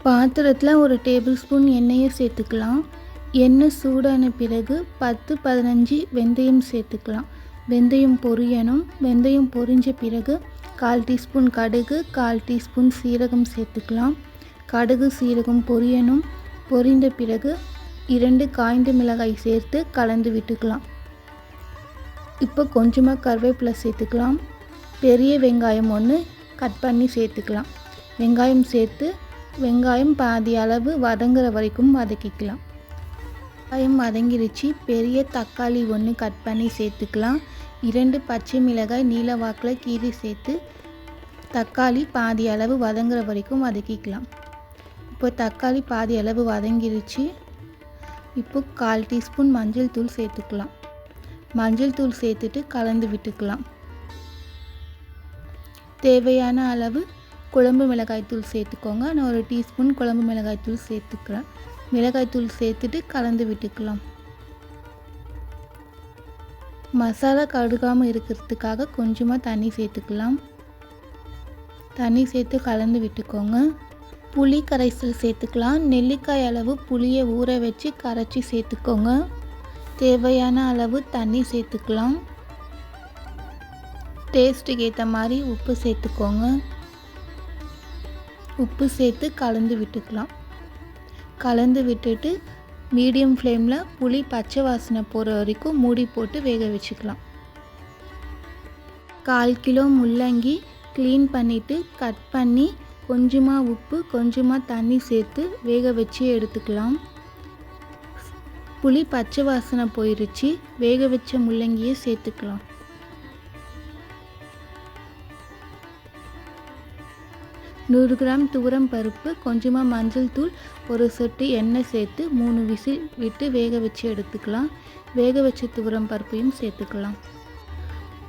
பாத்திரத்தில் ஒரு table spoon எண்ணெயை சேர்த்துக்கலாம். எண்ணெய் சூடான பிறகு 10-15 வெந்தயம் சேர்த்துக்கலாம். வெந்தயம் பொரியணும். வெந்தயம் பொரிஞ்ச பிறகு 1/4 டீஸ்பூன் கடுகு, 1/4 டீஸ்பூன் சீரகம் சேர்த்துக்கலாம். கடுகு சீரகம் பொரியணும். பொரிந்த பிறகு 2 காய்ந்த மிளகாய் சேர்த்து கலந்து விட்டுக்கலாம். இப்போ கொஞ்சமாக கருவேப்பிலை சேர்த்துக்கலாம். பெரிய வெங்காயம் 1 கட் பண்ணி சேர்த்துக்கலாம். வெங்காயம் சேர்த்து வெங்காயம் பாதி அளவு வதங்குற வரைக்கும் வதக்கிக்கலாம். வெங்காயம் வதங்கிருச்சு. பெரிய தக்காளி 1 கட் பண்ணி சேர்த்துக்கலாம். 2 பச்சை மிளகாய் நீல வாக்கில் கீறி சேர்த்து தக்காளி பாதி அளவு வதங்குற வரைக்கும் வதக்கிக்கலாம். இப்போ தக்காளி பாதி அளவு வதங்கிருச்சு. இப்போ 1/4 டீஸ்பூன் மஞ்சள் தூள் சேர்த்துக்கலாம். மஞ்சள் தூள் சேர்த்துட்டு கலந்து விட்டுக்கலாம். தேவையான அளவு குழம்பு மிளகாய்த்தூள் சேர்த்துக்கோங்க. நான் 1 டீஸ்பூன் குழம்பு மிளகாய்த்தூள் சேர்த்துக்கிறேன். மிளகாய்த்தூள் சேர்த்துட்டு கலந்து விட்டுக்கலாம். மசாலா கருகாமல் இருக்கிறதுக்காக கொஞ்சமாக தண்ணி சேர்த்துக்கலாம். தண்ணி சேர்த்து கலந்து விட்டுக்கோங்க. புளி கரைசல் சேர்த்துக்கலாம். நெல்லிக்காய் அளவு புளியை ஊற வச்சு கரைச்சி சேர்த்துக்கோங்க. தேவையான அளவு தண்ணி சேர்த்துக்கலாம். டேஸ்ட்டுக்கு ஏற்ற மாதிரி உப்பு சேர்த்துக்கோங்க. உப்பு சேர்த்து கலந்து விட்டுக்கலாம். கலந்து விட்டுட்டு மீடியம் ஃப்ளேமில் புளி பச்சை வாசனை போகிற வரைக்கும் மூடி போட்டு வேக வச்சுக்கலாம். 1/4 கிலோ முள்ளங்கி க்ளீன் பண்ணிவிட்டு கட் பண்ணி கொஞ்சமாக உப்பு கொஞ்சமாக தண்ணி சேர்த்து வேக வச்சு எடுத்துக்கலாம். புளி பச்சை வாசனை போயிருச்சு. வேக வச்ச முள்ளங்கியை சேர்த்துக்கலாம். நூறு கிராம் துவரம் பருப்பு, கொஞ்சமாக மஞ்சள் தூள், ஒரு சொட்டு எண்ணெய் சேர்த்து 3 விசில் விட்டு வேக வச்சு எடுத்துக்கலாம். வேக வச்ச துவரம் பருப்பையும் சேர்த்துக்கலாம்.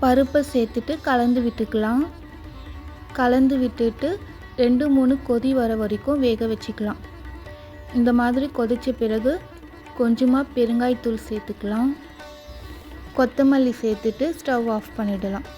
பருப்பை சேர்த்துட்டு கலந்து விட்டுக்கலாம். கலந்து விட்டுட்டு 2-3 கொதி வர வரைக்கும் வேக வச்சுக்கலாம். இந்த மாதிரி கொதித்த பிறகு கொஞ்சமாக பெருங்காயத்தூள் சேர்த்துக்கலாம். கொத்தமல்லி சேர்த்துட்டு ஸ்டவ் ஆஃப் பண்ணிடலாம்.